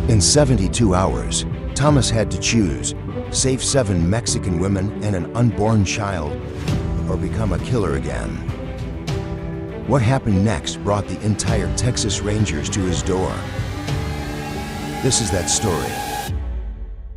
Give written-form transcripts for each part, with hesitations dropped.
In 72 hours, Thomas had to choose: save 7 Mexican women and an unborn child, or become a killer again. What happened next brought the entire Texas Rangers to his door. This is that story.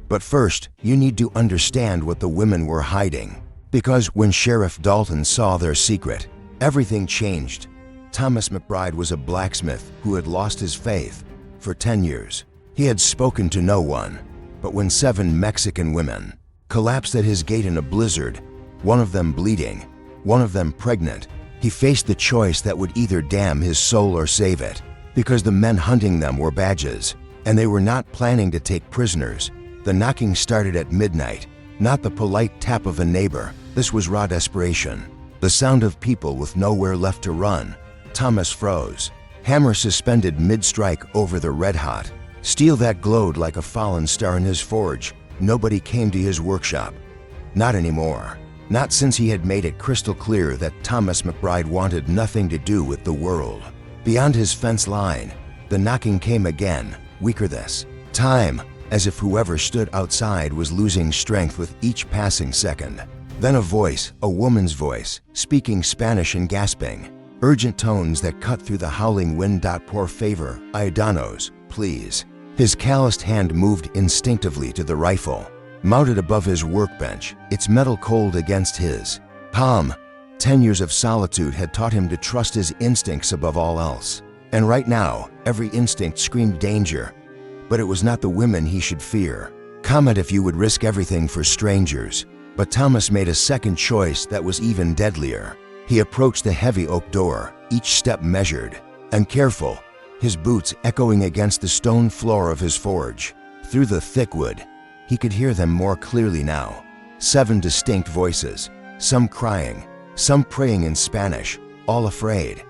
But first, you need to understand what the women were hiding. Because when Sheriff Dalton saw their secret, everything changed. Thomas McBride was a blacksmith who had lost his faith. For 10 years, he had spoken to no one. But when 7 Mexican women collapsed at his gate in a blizzard, one of them bleeding, one of them pregnant, he faced the choice that would either damn his soul or save it. Because the men hunting them were badges, and they were not planning to take prisoners. The knocking started at midnight, not the polite tap of a neighbor. This was raw desperation. The sound of people with nowhere left to run. Thomas froze, hammer suspended mid-strike over the red-hot steel that glowed like a fallen star in his forge. Nobody came to his workshop. Not anymore. Not since he had made it crystal clear that Thomas McBride wanted nothing to do with the world. Beyond his fence line, the knocking came again, weaker this time, as if whoever stood outside was losing strength with each passing second. Then a voice, a woman's voice, speaking Spanish and gasping. Urgent tones that cut through the howling wind. Por favor, ayúdanos, please. His calloused hand moved instinctively to the rifle, mounted above his workbench, its metal cold against his palm. 10 years of solitude had taught him to trust his instincts above all else. And right now, every instinct screamed danger. But it was not the women he should fear. Comment if you would risk everything for strangers. But Thomas made a second choice that was even deadlier. He approached the heavy oak door, each step measured and careful, his boots echoing against the stone floor of his forge. Through the thick wood, he could hear them more clearly now. 7 distinct voices, some crying, some praying in Spanish, all afraid.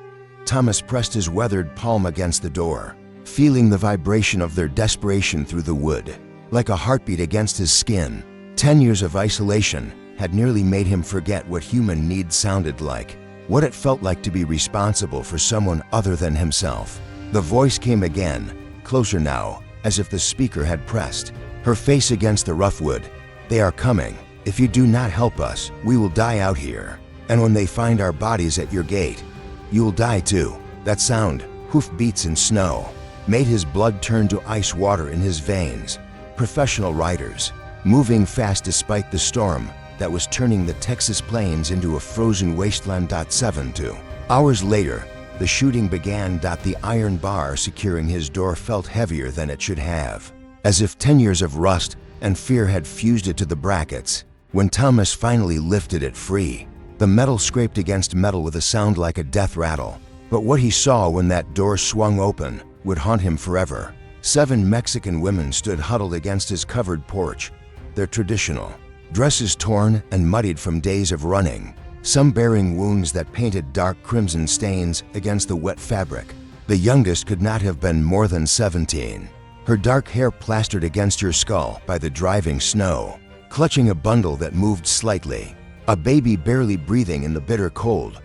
Thomas pressed his weathered palm against the door, feeling the vibration of their desperation through the wood, like a heartbeat against his skin. 10 years of isolation had nearly made him forget what human need sounded like, what it felt like to be responsible for someone other than himself. The voice came again, closer now, as if the speaker had pressed her face against the rough wood. They are coming. If you do not help us, we will die out here. And when they find our bodies at your gate, you will die too. That sound, hoofbeats in snow, made his blood turn to ice water in his veins. Professional riders, moving fast despite the storm that was turning the Texas plains into a frozen wasteland. 2 hours later, the shooting began. The iron bar securing his door felt heavier than it should have, as if 10 years of rust and fear had fused it to the brackets. When Thomas finally lifted it free, the metal scraped against metal with a sound like a death rattle. But what he saw when that door swung open would haunt him forever. 7 Mexican women stood huddled against his covered porch, their traditional dresses torn and muddied from days of running, some bearing wounds that painted dark crimson stains against the wet fabric. The youngest could not have been more than 17, her dark hair plastered against her skull by the driving snow, clutching a bundle that moved slightly, a baby barely breathing in the bitter cold.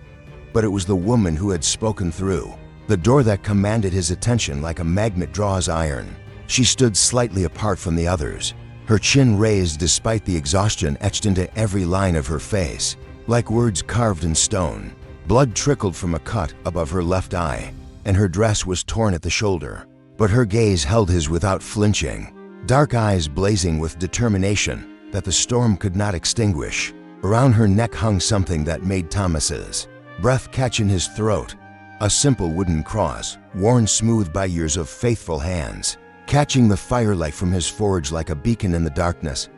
But it was the woman who had spoken through the door that commanded his attention like a magnet draws iron. She stood slightly apart from the others, her chin raised despite the exhaustion etched into every line of her face, like words carved in stone. Blood trickled from a cut above her left eye, and her dress was torn at the shoulder. But her gaze held his without flinching, dark eyes blazing with determination that the storm could not extinguish. Around her neck hung something that made Thomas's breath catch in his throat, a simple wooden cross, worn smooth by years of faithful hands, catching the firelight from his forge like a beacon in the darkness.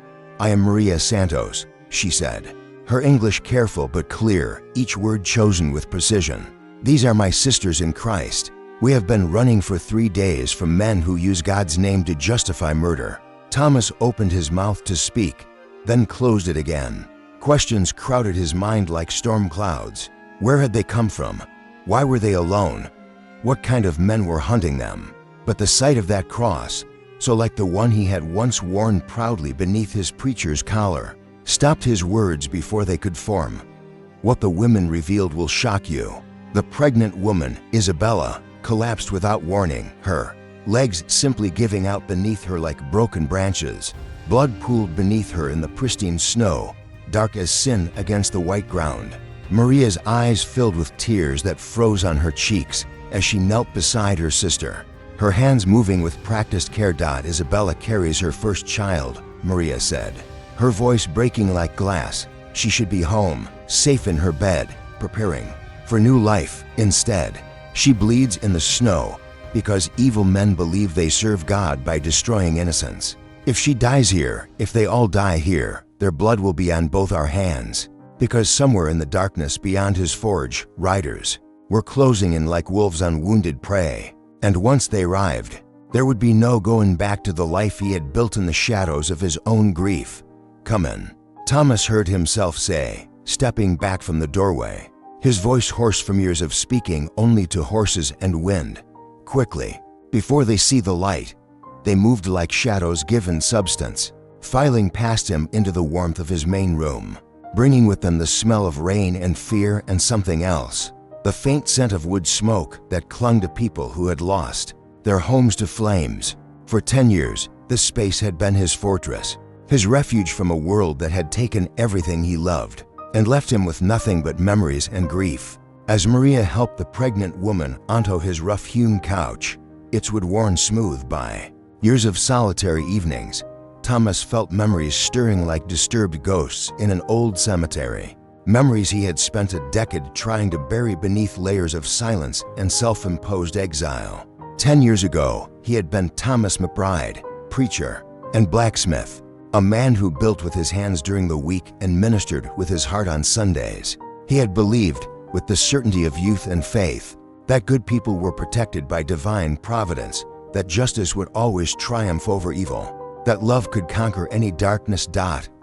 "I am Maria Santos," she said, her English careful but clear, each word chosen with precision. "These are my sisters in Christ. We have been running for 3 days from men who use God's name to justify murder." Thomas opened his mouth to speak, then closed it again. Questions crowded his mind like storm clouds. Where had they come from? Why were they alone? What kind of men were hunting them? But the sight of that cross, so like the one he had once worn proudly beneath his preacher's collar, stopped his words before they could form. What the women revealed will shock you. The pregnant woman, Isabella, collapsed without warning. Her legs simply giving out beneath her like broken branches. Blood pooled beneath her in the pristine snow, dark as sin against the white ground. Maria's eyes filled with tears that froze on her cheeks as she knelt beside her sister. Her hands moving with practiced care. Isabella carries her first child, Maria said, her voice breaking like glass. She should be home, safe in her bed, preparing for new life. Instead, she bleeds in the snow because evil men believe they serve God by destroying innocents. If she dies here, if they all die here, their blood will be on both our hands. Because somewhere in the darkness beyond his forge, riders were closing in like wolves on wounded prey. And once they arrived, there would be no going back to the life he had built in the shadows of his own grief. "Come in," Thomas heard himself say, stepping back from the doorway, his voice hoarse from years of speaking only to horses and wind. Quickly, before they see the light, they moved like shadows given substance, filing past him into the warmth of his main room, bringing with them the smell of rain and fear and something else, the faint scent of wood smoke that clung to people who had lost their homes to flames. For 10 years, this space had been his fortress, his refuge from a world that had taken everything he loved and left him with nothing but memories and grief. As Maria helped the pregnant woman onto his rough-hewn couch, its wood worn smooth by years of solitary evenings, Thomas felt memories stirring like disturbed ghosts in an old cemetery. Memories he had spent a decade trying to bury beneath layers of silence and self-imposed exile. 10 years ago, he had been Thomas McBride, preacher and blacksmith, a man who built with his hands during the week and ministered with his heart on Sundays. He had believed, with the certainty of youth and faith, that good people were protected by divine providence, that justice would always triumph over evil, that love could conquer any darkness.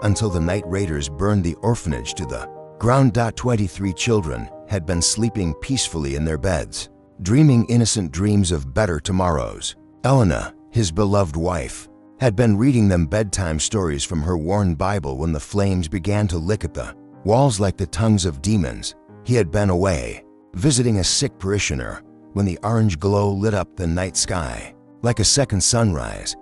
Until the night raiders burned the orphanage to the ground. 23 children had been sleeping peacefully in their beds, dreaming innocent dreams of better tomorrows. Elena, his beloved wife, had been reading them bedtime stories from her worn Bible when the flames began to lick at the walls like the tongues of demons. He had been away, visiting a sick parishioner, when the orange glow lit up the night sky like a second sunrise.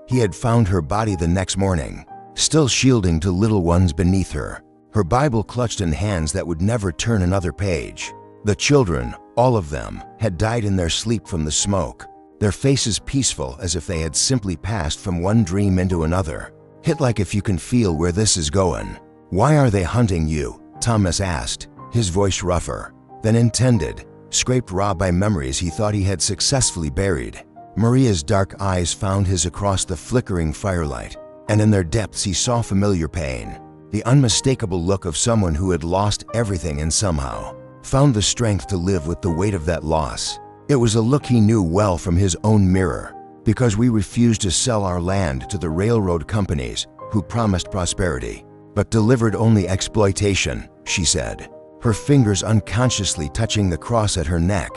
He had found her body the next morning, still shielding two little ones beneath her, her Bible clutched in hands that would never turn another page. The children, all of them, had died in their sleep from the smoke, their faces peaceful as if they had simply passed from one dream into another. Hit like if you can feel where this is going. "Why are they hunting you?" Thomas asked, his voice rougher than intended, scraped raw by memories he thought he had successfully buried. Maria's dark eyes found his across the flickering firelight, and in their depths he saw familiar pain, the unmistakable look of someone who had lost everything and somehow found the strength to live with the weight of that loss. It was a look he knew well from his own mirror. "Because we refused to sell our land to the railroad companies who promised prosperity, but delivered only exploitation," she said, her fingers unconsciously touching the cross at her neck.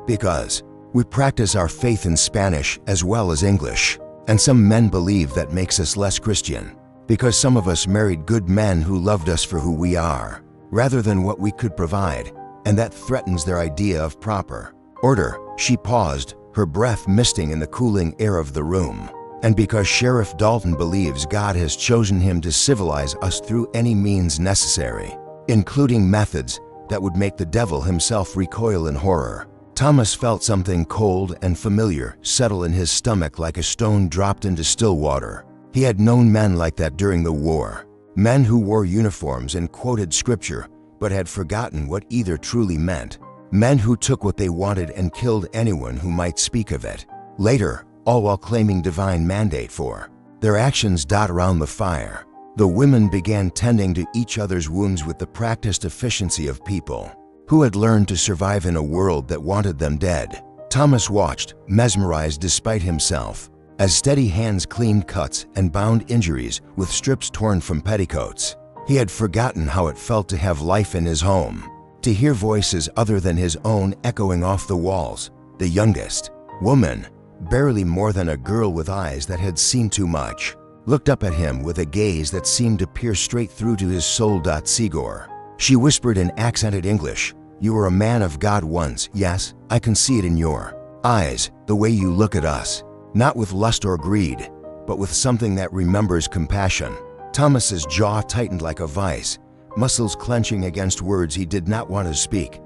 "Because we practice our faith in Spanish as well as English, and some men believe that makes us less Christian. Because some of us married good men who loved us for who we are, rather than what we could provide, and that threatens their idea of proper order." She paused, her breath misting in the cooling air of the room. "And because Sheriff Dalton believes God has chosen him to civilize us through any means necessary, including methods that would make the devil himself recoil in horror." Thomas felt something cold and familiar settle in his stomach like a stone dropped into still water. He had known men like that during the war, men who wore uniforms and quoted scripture but had forgotten what either truly meant, men who took what they wanted and killed anyone who might speak of it. Later, all while claiming divine mandate for their actions. Around the fire, the women began tending to each other's wounds with the practiced efficiency of people who had learned to survive in a world that wanted them dead. Thomas watched, mesmerized despite himself, as steady hands cleaned cuts and bound injuries with strips torn from petticoats. He had forgotten how it felt to have life in his home, to hear voices other than his own echoing off the walls. The youngest woman, barely more than a girl with eyes that had seen too much, looked up at him with a gaze that seemed to pierce straight through to his soul. "Sigor," she whispered in accented English, "you were a man of God once. Yes, I can see it in your eyes, the way you look at us." not with lust or greed, but with something that remembers compassion. Thomas's jaw tightened like a vice, muscles clenching against words he did not want to speak.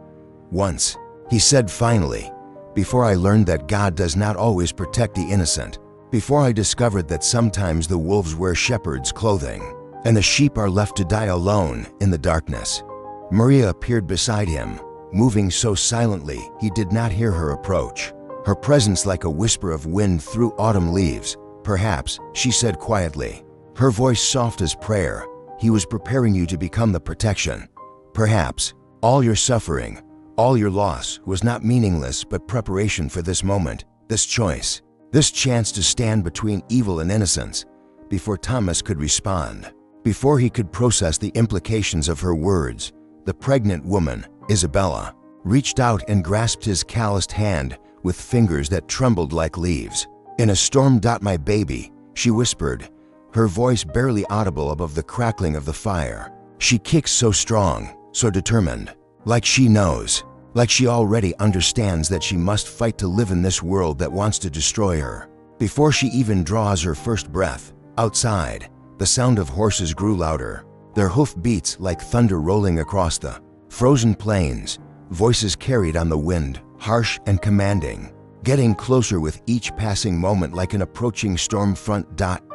Once, he said finally, before I learned that God does not always protect the innocent, before I discovered that sometimes the wolves wear shepherd's clothing, and the sheep are left to die alone in the darkness. Maria appeared beside him, moving so silently he did not hear her approach. Her presence like a whisper of wind through autumn leaves. Perhaps, she said quietly, her voice soft as prayer, he was preparing you to become the protection. Perhaps, all your suffering, all your loss was not meaningless but preparation for this moment, this choice, this chance to stand between evil and innocence. Before Thomas could respond, before he could process the implications of her words, the pregnant woman, Isabella, reached out and grasped his calloused hand with fingers that trembled like leaves. In a storm. My baby, she whispered, her voice barely audible above the crackling of the fire. She kicks so strong, so determined, like she knows, like she already understands that she must fight to live in this world that wants to destroy her. Before she even draws her first breath, outside, the sound of horses grew louder, their hoof beats like thunder rolling across the frozen plains, voices carried on the wind, harsh and commanding, getting closer with each passing moment like an approaching storm front.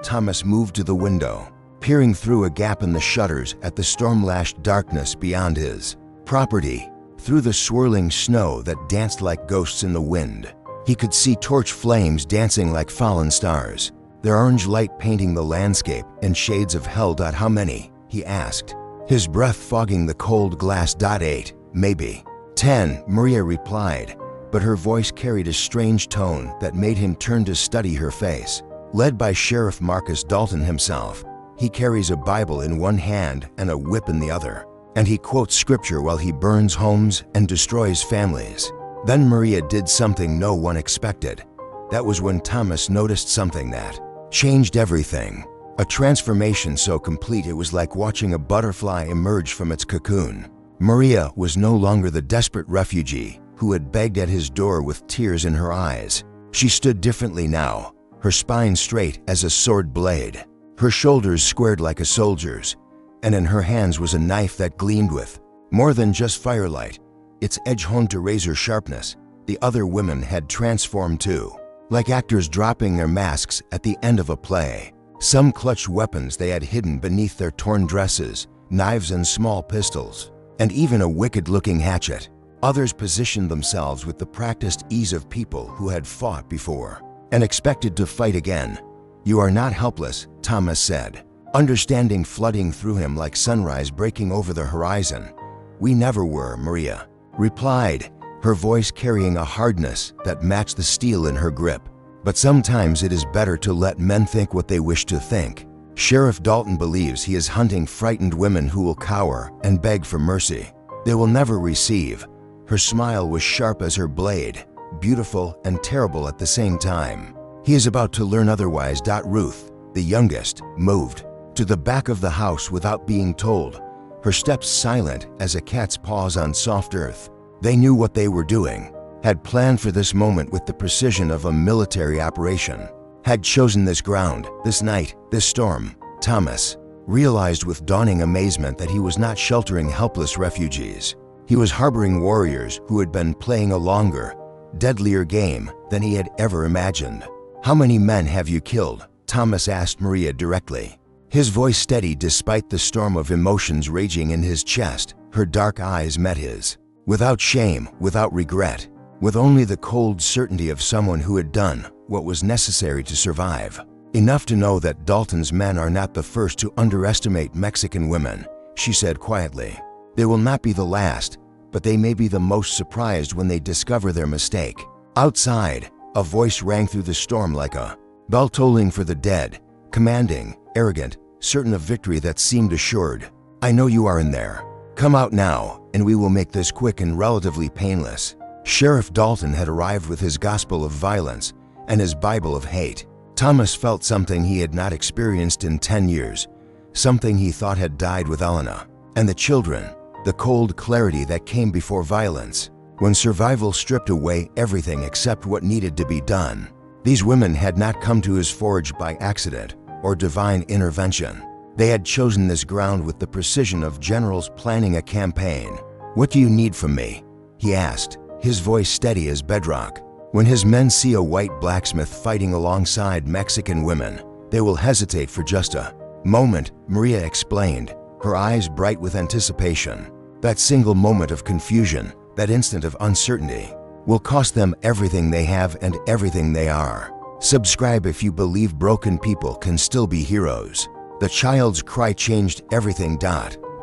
Thomas moved to the window, peering through a gap in the shutters at the storm-lashed darkness beyond his property. Through the swirling snow that danced like ghosts in the wind, he could see torch flames dancing like fallen stars, their orange light painting the landscape in shades of hell. How many? He asked, his breath fogging the cold glass. 8, maybe 10, Maria replied, but her voice carried a strange tone that made him turn to study her face. Led by Sheriff Marcus Dalton himself, he carries a Bible in one hand and a whip in the other, and he quotes scripture while he burns homes and destroys families. Then Maria did something no one expected. That was when Thomas noticed something that changed everything. A transformation so complete it was like watching a butterfly emerge from its cocoon. Maria was no longer the desperate refugee who had begged at his door with tears in her eyes. She stood differently now, her spine straight as a sword blade, her shoulders squared like a soldier's, and in her hands was a knife that gleamed with more than just firelight, its edge honed to razor sharpness. The other women had transformed too, like actors dropping their masks at the end of a play. Some clutched weapons they had hidden beneath their torn dresses, knives and small pistols, and even a wicked-looking hatchet. Others positioned themselves with the practiced ease of people who had fought before and expected to fight again. You are not helpless, Thomas said, understanding flooding through him like sunrise breaking over the horizon. We never were, Maria replied, her voice carrying a hardness that matched the steel in her grip. But sometimes it is better to let men think what they wish to think. Sheriff Dalton believes he is hunting frightened women who will cower and beg for mercy. They will never receive. Her smile was sharp as her blade, beautiful and terrible at the same time. He is about to learn otherwise. Ruth, the youngest, moved to the back of the house without being told, her steps silent as a cat's paws on soft earth. They knew what they were doing, had planned for this moment with the precision of a military operation, had chosen this ground, this night, this storm. Thomas realized with dawning amazement that he was not sheltering helpless refugees. He was harboring warriors who had been playing a longer, deadlier game than he had ever imagined. How many men have you killed? Thomas asked Maria directly, his voice steady despite the storm of emotions raging in his chest. Her dark eyes met his, without shame, without regret, with only the cold certainty of someone who had done what was necessary to survive. Enough to know that Dalton's men are not the first to underestimate Mexican women, she said quietly. They will not be the last, but they may be the most surprised when they discover their mistake. Outside, a voice rang through the storm like a bell tolling for the dead, commanding, arrogant, certain of victory that seemed assured. I know you are in there. Come out now, and we will make this quick and relatively painless. Sheriff Dalton had arrived with his gospel of violence and his Bible of hate. Thomas felt something he had not experienced in 10 years, something he thought had died with Elena and the children, the cold clarity that came before violence, when survival stripped away everything except what needed to be done. These women had not come to his forge by accident or divine intervention. They had chosen this ground with the precision of generals planning a campaign. "What do you need from me?" he asked, his voice steady as bedrock. When his men see a white blacksmith fighting alongside Mexican women, they will hesitate for just a moment, Maria explained, her eyes bright with anticipation. That single moment of confusion, that instant of uncertainty, will cost them everything they have and everything they are. Subscribe if you believe broken people can still be heroes. The child's cry changed everything.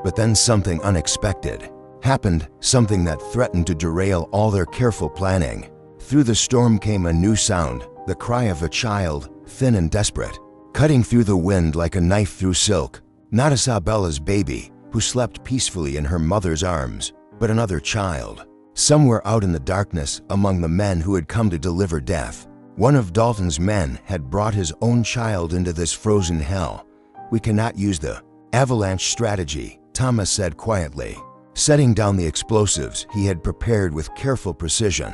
But then something unexpected happened, something that threatened to derail all their careful planning. Through the storm came a new sound, the cry of a child, thin and desperate, cutting through the wind like a knife through silk. Not Isabella's baby, who slept peacefully in her mother's arms, but another child. Somewhere out in the darkness, among the men who had come to deliver death, one of Dalton's men had brought his own child into this frozen hell. "We cannot use the avalanche strategy," Thomas said quietly, setting down the explosives he had prepared with careful precision.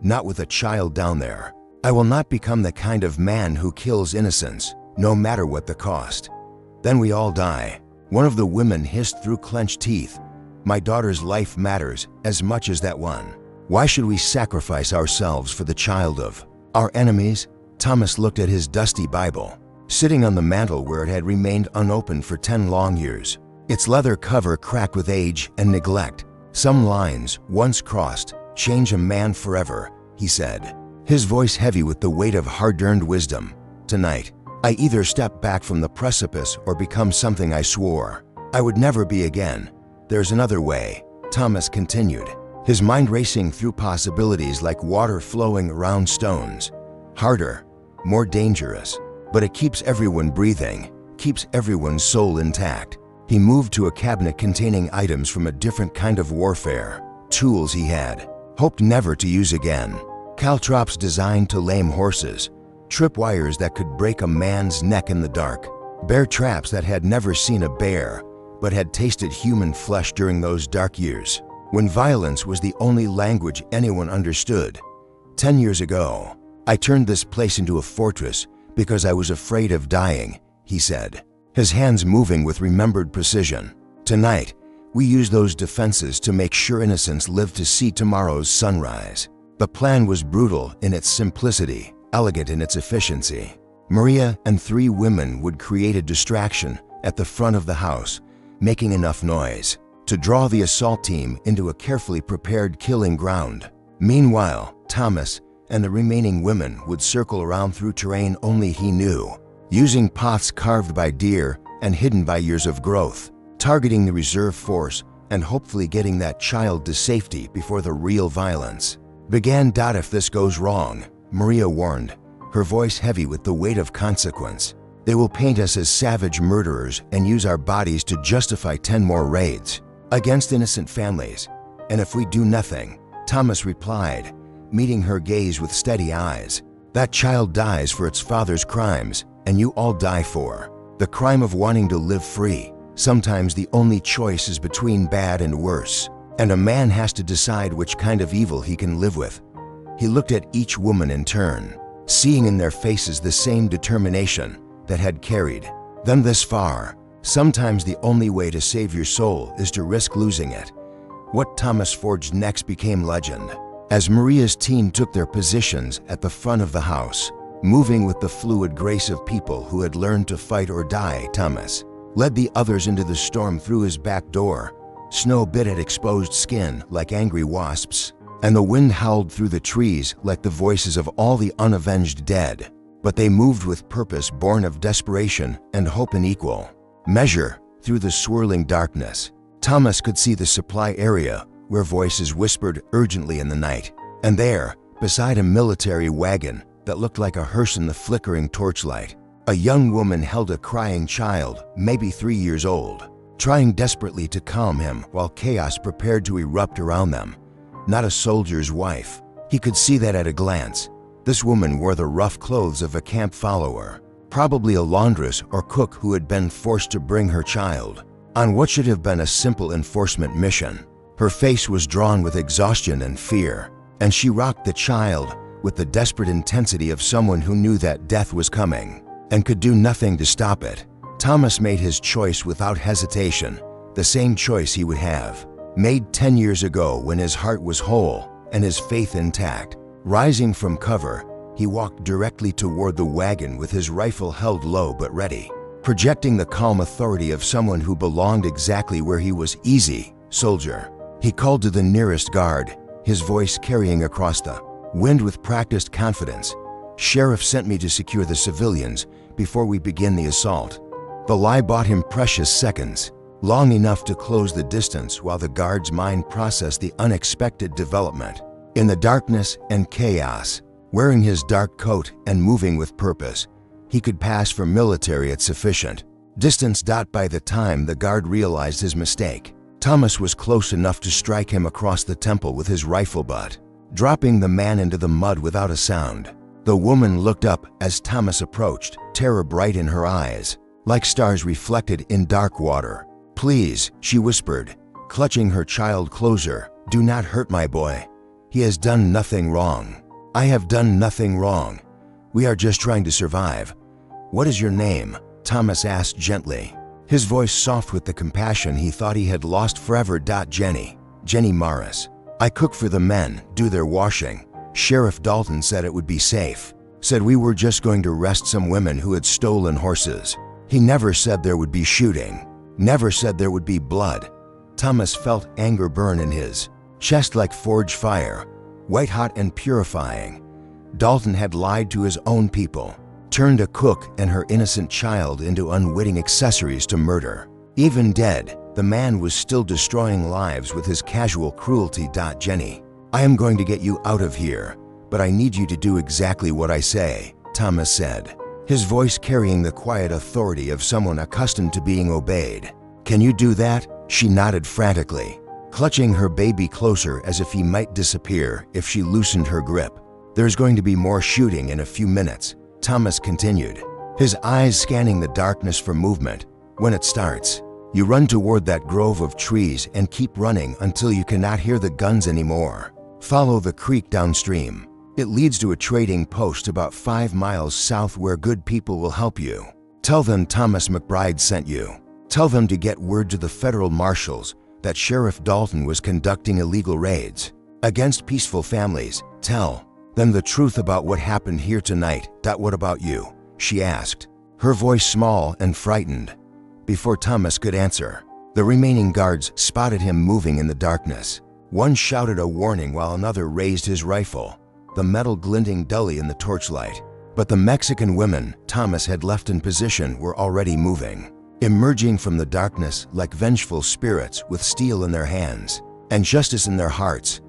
"Not with a child down there. I will not become the kind of man who kills innocents, no matter what the cost. Then we all die." One of the women hissed through clenched teeth, "My daughter's life matters as much as that one. Why should we sacrifice ourselves for the child of our enemies?" Thomas looked at his dusty Bible, sitting on the mantel where it had remained unopened for 10 long years, its leather cover cracked with age and neglect. "Some lines, once crossed, change a man forever," he said, his voice heavy with the weight of hard-earned wisdom. "Tonight, I either step back from the precipice or become something I swore I would never be again. There's another way," Thomas continued, his mind racing through possibilities like water flowing around stones. "Harder, more dangerous, but it keeps everyone breathing, keeps everyone's soul intact." He moved to a cabinet containing items from a different kind of warfare, tools he had hoped never to use again. Caltrops designed to lame horses, tripwires that could break a man's neck in the dark, bear traps that had never seen a bear but had tasted human flesh during those dark years, when violence was the only language anyone understood. 10 years ago, I turned this place into a fortress because I was afraid of dying," he said, his hands moving with remembered precision. "Tonight, we use those defenses to make sure innocents live to see tomorrow's sunrise." The plan was brutal in its simplicity, elegant in its efficiency. Maria and 3 women would create a distraction at the front of the house, making enough noise to draw the assault team into a carefully prepared killing ground. Meanwhile, Thomas and the remaining women would circle around through terrain only he knew, using paths carved by deer and hidden by years of growth, targeting the reserve force and hopefully getting that child to safety before the real violence began. "If this goes wrong," Maria warned, her voice heavy with the weight of consequence, "they will paint us as savage murderers and use our bodies to justify 10 more raids against innocent families. And if we do nothing," Thomas replied, meeting her gaze with steady eyes, "that child dies for its father's crimes, and you all die for the crime of wanting to live free. Sometimes the only choice is between bad and worse, and a man has to decide which kind of evil he can live with." He looked at each woman in turn, seeing in their faces the same determination that had carried them this far. Sometimes the only way to save your soul is to risk losing it. What Thomas forged next became legend. As Maria's team took their positions at the front of the house, moving with the fluid grace of people who had learned to fight or die, Thomas led the others into the storm through his back door. Snow bit at exposed skin like angry wasps, and the wind howled through the trees like the voices of all the unavenged dead. But they moved with purpose born of desperation and hope in equal measure through the swirling darkness. Thomas could see the supply area where voices whispered urgently in the night, and there, beside a military wagon that looked like a hearse in the flickering torchlight, a young woman held a crying child, maybe 3 years old, trying desperately to calm him while chaos prepared to erupt around them. Not a soldier's wife. He could see that at a glance. This woman wore the rough clothes of a camp follower, probably a laundress or cook who had been forced to bring her child on what should have been a simple enforcement mission. Her face was drawn with exhaustion and fear, and she rocked the child with the desperate intensity of someone who knew that death was coming and could do nothing to stop it. Thomas made his choice without hesitation, the same choice he would have made 10 years ago when his heart was whole and his faith intact. Rising from cover, he walked directly toward the wagon with his rifle held low but ready, projecting the calm authority of someone who belonged exactly where he was. "Easy, soldier," he called to the nearest guard, his voice carrying across the wind with practiced confidence. "Sheriff sent me to secure the civilians before we begin the assault." The lie bought him precious seconds, long enough to close the distance while the guard's mind processed the unexpected development. In the darkness and chaos, wearing his dark coat and moving with purpose, he could pass for military at sufficient distance. By the time the guard realized his mistake, Thomas was close enough to strike him across the temple with his rifle butt, dropping the man into the mud without a sound. The woman looked up as Thomas approached, terror bright in her eyes, like stars reflected in dark water. "Please," she whispered, clutching her child closer, "do not hurt my boy. He has done nothing wrong." "I have done nothing wrong. We are just trying to survive." "What is your name?" Thomas asked gently, his voice soft with the compassion he thought he had lost forever. Jenny Morris. "I cook for the men, do their washing. Sheriff Dalton said it would be safe. Said we were just going to arrest some women who had stolen horses. He never said there would be shooting. Never said there would be blood." Thomas felt anger burn in his chest like forged fire, white hot and purifying. Dalton had lied to his own people, turned a cook and her innocent child into unwitting accessories to murder. Even dead, the man was still destroying lives with his casual cruelty. "Jenny, I am going to get you out of here, but I need you to do exactly what I say," Thomas said, his voice carrying the quiet authority of someone accustomed to being obeyed. "Can you do that?" She nodded frantically, clutching her baby closer as if he might disappear if she loosened her grip. "There's going to be more shooting in a few minutes," Thomas continued, his eyes scanning the darkness for movement. "When it starts, you run toward that grove of trees and keep running until you cannot hear the guns anymore. Follow the creek downstream. It leads to a trading post about 5 miles south where good people will help you. Tell them Thomas McBride sent you. Tell them to get word to the federal marshals that Sheriff Dalton was conducting illegal raids against peaceful families. Tell them the truth about what happened here tonight." "What about you?" she asked, her voice small and frightened. Before Thomas could answer, the remaining guards spotted him moving in the darkness. One shouted a warning while another raised his rifle, the metal glinting dully in the torchlight. But the Mexican women Thomas had left in position were already moving, emerging from the darkness like vengeful spirits with steel in their hands and justice in their hearts.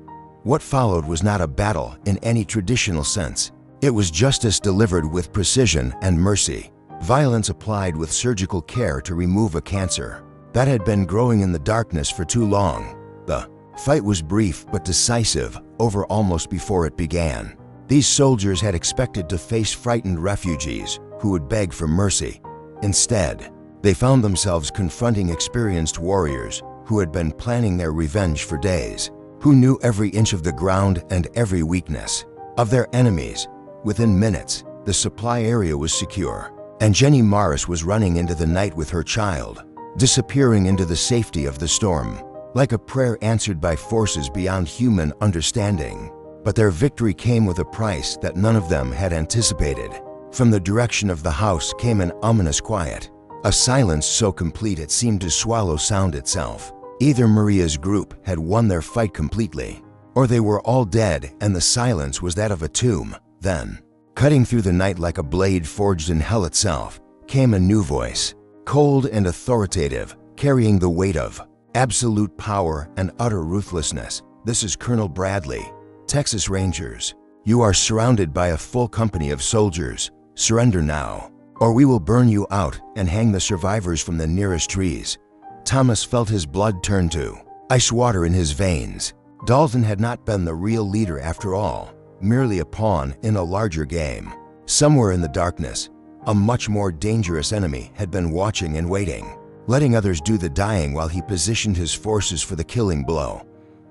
What followed was not a battle in any traditional sense. It was justice delivered with precision and mercy, violence applied with surgical care to remove a cancer that had been growing in the darkness for too long. The fight was brief but decisive, over almost before it began. These soldiers had expected to face frightened refugees who would beg for mercy. Instead, they found themselves confronting experienced warriors who had been planning their revenge for days, who knew every inch of the ground and every weakness of their enemies. Within minutes, the supply area was secure, and Jenny Morris was running into the night with her child, disappearing into the safety of the storm, like a prayer answered by forces beyond human understanding. But their victory came with a price that none of them had anticipated. From the direction of the house came an ominous quiet, a silence so complete it seemed to swallow sound itself. Either Maria's group had won their fight completely, or they were all dead and the silence was that of a tomb. Then, cutting through the night like a blade forged in hell itself, came a new voice, cold and authoritative, carrying the weight of absolute power and utter ruthlessness. "This is Colonel Bradley, Texas Rangers. You are surrounded by a full company of soldiers. Surrender now, or we will burn you out and hang the survivors from the nearest trees." Thomas felt his blood turn to ice water in his veins. Dalton had not been the real leader after all, merely a pawn in a larger game. Somewhere in the darkness, a much more dangerous enemy had been watching and waiting, letting others do the dying while he positioned his forces for the killing blow.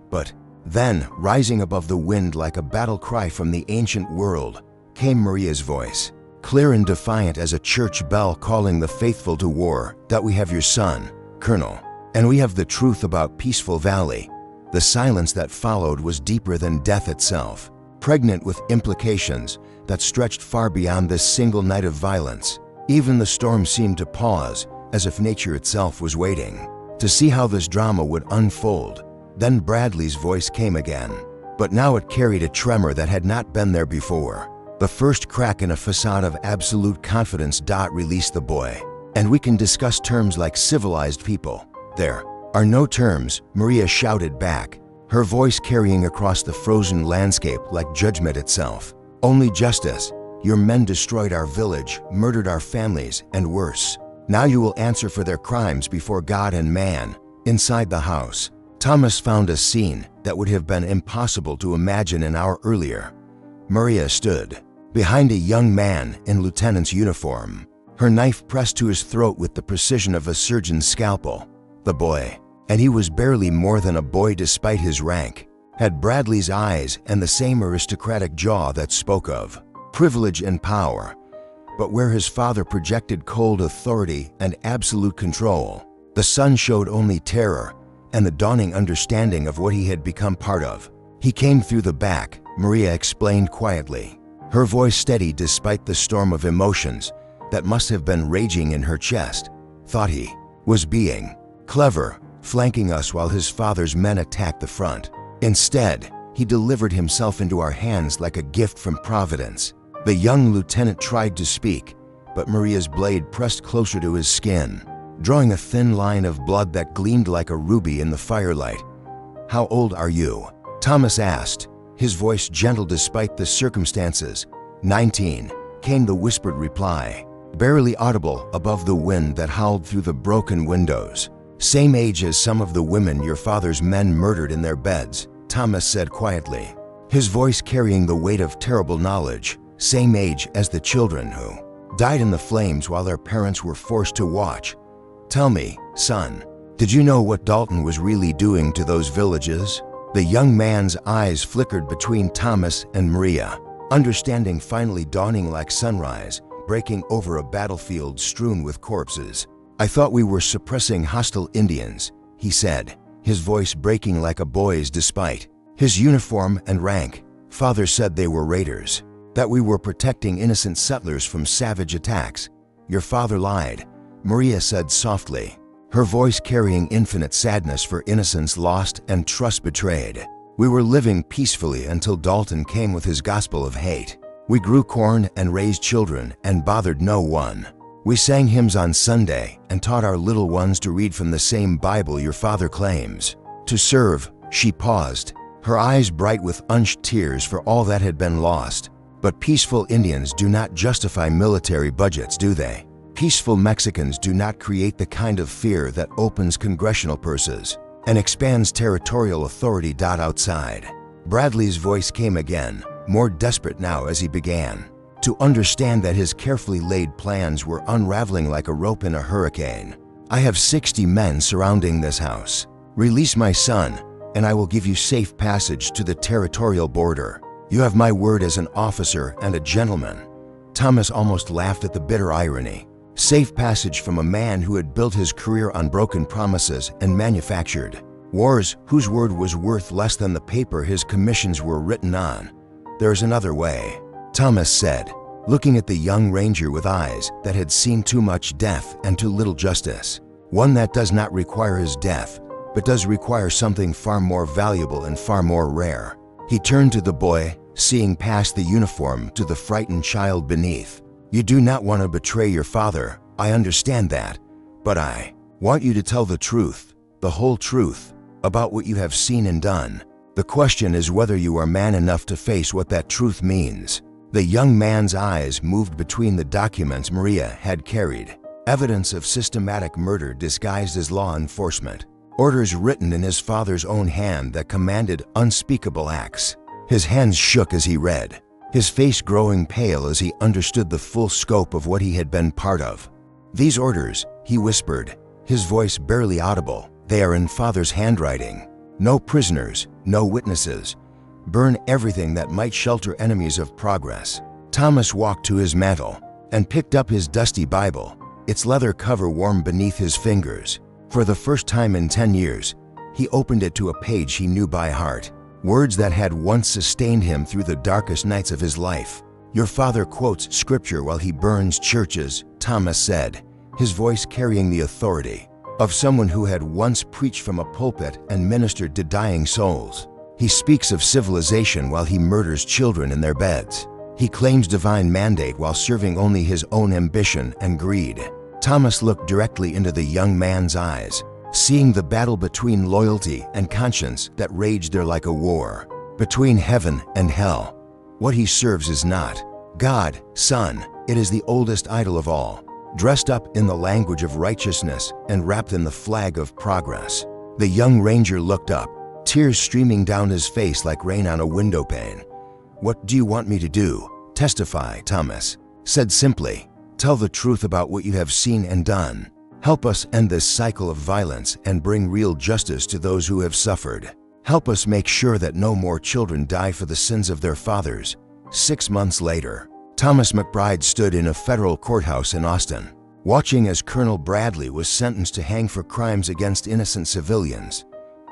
But Then, rising above the wind like a battle cry from the ancient world, came Maria's voice, clear and defiant as a church bell calling the faithful to war. "That we have your son, Colonel, and we have the truth about Peaceful Valley." The silence that followed was deeper than death itself, pregnant with implications that stretched far beyond this single night of violence. Even the storm seemed to pause, as if nature itself was waiting to see how this drama would unfold. Then Bradley's voice came again, but now it carried a tremor that had not been there before. The first crack in a facade of absolute confidence. "Release the boy, and we can discuss terms like civilized people." "There are no terms," Maria shouted back, her voice carrying across the frozen landscape like judgment itself. "Only justice. Your men destroyed our village, murdered our families, and worse. Now you will answer for their crimes before God and man." Inside the house, Thomas found a scene that would have been impossible to imagine an hour earlier. Maria stood behind a young man in lieutenant's uniform, her knife pressed to his throat with the precision of a surgeon's scalpel. The boy, and he was barely more than a boy despite his rank, had Bradley's eyes and the same aristocratic jaw that spoke of privilege and power, but where his father projected cold authority and absolute control, the son showed only terror and the dawning understanding of what he had become part of. "He came through the back," Maria explained quietly, her voice steady despite the storm of emotions that must have been raging in her chest. "Thought he was being clever, flanking us while his father's men attacked the front. Instead, he delivered himself into our hands like a gift from Providence." The young lieutenant tried to speak, but Maria's blade pressed closer to his skin, drawing a thin line of blood that gleamed like a ruby in the firelight. "How old are you?" Thomas asked, his voice gentle despite the circumstances. 19, came the whispered reply, barely audible above the wind that howled through the broken windows. "Same age as some of the women your father's men murdered in their beds," Thomas said quietly, his voice carrying the weight of terrible knowledge. "Same age as the children who died in the flames while their parents were forced to watch. Tell me, son, did you know what Dalton was really doing to those villages?" The young man's eyes flickered between Thomas and Maria, understanding finally dawning like sunrise, breaking over a battlefield strewn with corpses. "I thought we were suppressing hostile Indians," he said, his voice breaking like a boy's despite his uniform and rank. "Father said they were raiders, that we were protecting innocent settlers from savage attacks." "Your father lied," Maria said softly, her voice carrying infinite sadness for innocence lost and trust betrayed. "We were living peacefully until Dalton came with his gospel of hate. We grew corn and raised children and bothered no one. We sang hymns on Sunday and taught our little ones to read from the same Bible your father claims to serve." She paused, her eyes bright with unshed tears for all that had been lost. "But peaceful Indians do not justify military budgets, do they? Peaceful Mexicans do not create the kind of fear that opens congressional purses and expands territorial authority. Outside, Bradley's voice came again, more desperate now as he began to understand that his carefully laid plans were unraveling like a rope in a hurricane. "I have 60 men surrounding this house. Release my son, and I will give you safe passage to the territorial border. You have my word as an officer and a gentleman." Thomas almost laughed at the bitter irony. Safe passage from a man who had built his career on broken promises and manufactured wars whose word was worth less than the paper his commissions were written on. "There's another way," Thomas said, looking at the young ranger with eyes that had seen too much death and too little justice. "One that does not require his death, but does require something far more valuable and far more rare." He turned to the boy, seeing past the uniform to the frightened child beneath. "You do not want to betray your father, I understand that, but I want you to tell the truth, the whole truth, about what you have seen and done. The question is whether you are man enough to face what that truth means." The young man's eyes moved between the documents Maria had carried, evidence of systematic murder disguised as law enforcement, orders written in his father's own hand that commanded unspeakable acts. His hands shook as he read, his face growing pale as he understood the full scope of what he had been part of. "These orders," he whispered, his voice barely audible, "they are in Father's handwriting. No prisoners, no witnesses. Burn everything that might shelter enemies of progress. Thomas walked to his mantel and picked up his dusty Bible, its leather cover warm beneath his fingers. For the first time in 10 years, he opened it to a page he knew by heart, words that had once sustained him through the darkest nights of his life. "Your father quotes scripture while he burns churches," Thomas said, his voice carrying the authority of someone who had once preached from a pulpit and ministered to dying souls. "He speaks of civilization while he murders children in their beds. He claims divine mandate while serving only his own ambition and greed." Thomas looked directly into the young man's eyes, seeing the battle between loyalty and conscience that raged there like a war, between heaven and hell. What he serves is not God, son. It is the oldest idol of all, dressed up in the language of righteousness and wrapped in the flag of progress. The young ranger looked up, tears streaming down his face like rain on a window pane. "What do you want me to do?" "Testify," Thomas said simply. "Tell the truth about what you have seen and done. Help us end this cycle of violence and bring real justice to those who have suffered. Help us make sure that no more children die for the sins of their fathers." 6 months later, Thomas McBride stood in a federal courthouse in Austin, watching as Colonel Bradley was sentenced to hang for crimes against innocent civilians.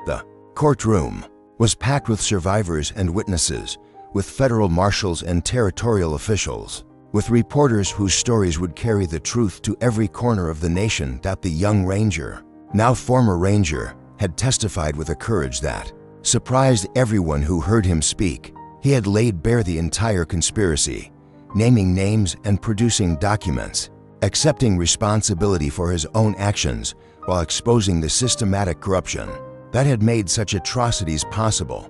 The courtroom was packed with survivors and witnesses, with federal marshals and territorial officials, with reporters whose stories would carry the truth to every corner of the nation. That the young ranger, now former ranger, had testified with a courage that surprised everyone who heard him speak. He had laid bare the entire conspiracy, naming names and producing documents, accepting responsibility for his own actions while exposing the systematic corruption that had made such atrocities possible.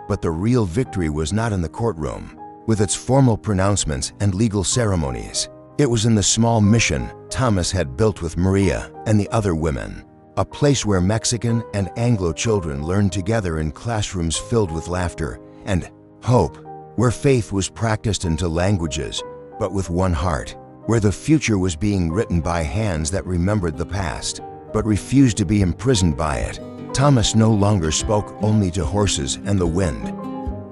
But the real victory was not in the courtroom, with its formal pronouncements and legal ceremonies. It was in the small mission Thomas had built with Maria and the other women, a place where Mexican and Anglo children learned together in classrooms filled with laughter and hope, where faith was practiced into languages, but with one heart, where the future was being written by hands that remembered the past, but refused to be imprisoned by it. Thomas no longer spoke only to horses and the wind.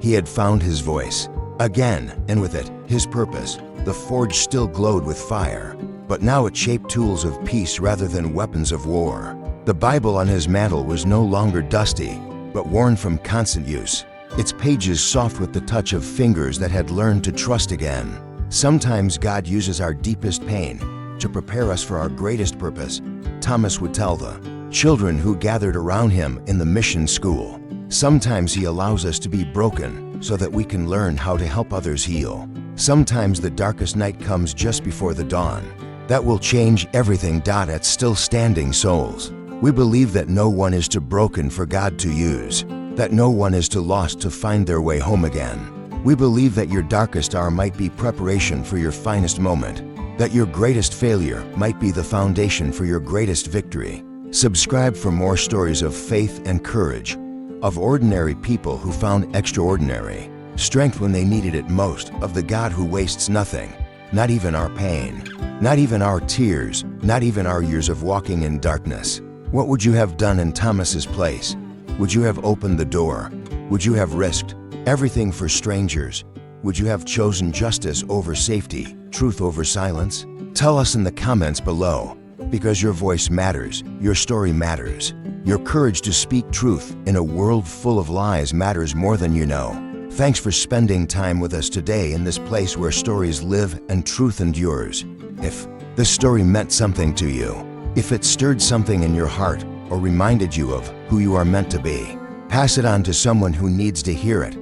He had found his voice again, and with it, his purpose. The forge still glowed with fire, but now it shaped tools of peace rather than weapons of war. The Bible on his mantle was no longer dusty, but worn from constant use, its pages soft with the touch of fingers that had learned to trust again. Sometimes God uses our deepest pain to prepare us for our greatest purpose, Thomas would tell the children who gathered around him in the mission school. Sometimes he allows us to be broken so that we can learn how to help others heal. Sometimes the darkest night comes just before the dawn. That will change everything. At Still Standing Souls, we believe that no one is too broken for God to use, that no one is too lost to find their way home again. We believe that your darkest hour might be preparation for your finest moment, that your greatest failure might be the foundation for your greatest victory. Subscribe for more stories of faith and courage, of ordinary people who found extraordinary strength when they needed it most, of the God who wastes nothing, not even our pain, not even our tears, not even our years of walking in darkness. What would you have done in Thomas's place? Would you have opened the door? Would you have risked everything for strangers? Would you have chosen justice over safety, truth over silence? Tell us in the comments below, because your voice matters, your story matters. Your courage to speak truth in a world full of lies matters more than you know. Thanks for spending time with us today in this place where stories live and truth endures. If this story meant something to you, if it stirred something in your heart or reminded you of who you are meant to be, pass it on to someone who needs to hear it.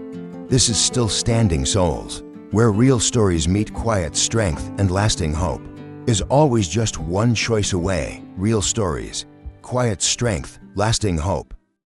This is Still Standing Souls, where real stories meet quiet strength and lasting hope. Is always just one choice away. Real stories, quiet strength, lasting hope.